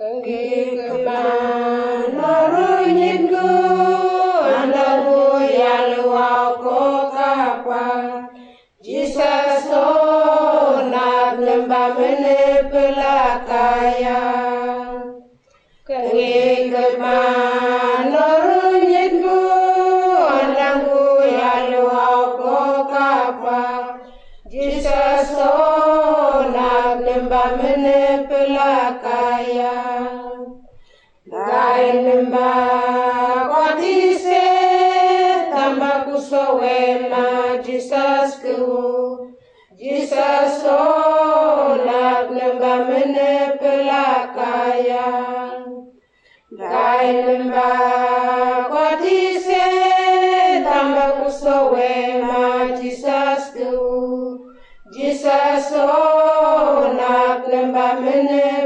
Kegemaran nyitku andaku yalwa ko kapa Jesus nak lembah menepelakaya kegemaran nyitku andaku yalwa ko kapa Jesus nak lembah menepelakaya Gai lembah kwatise tambah kusowema Jesus nak lembah menepelakaya Gai lembah kwatise tambah kusowema Jesus nak lembah menepelakaya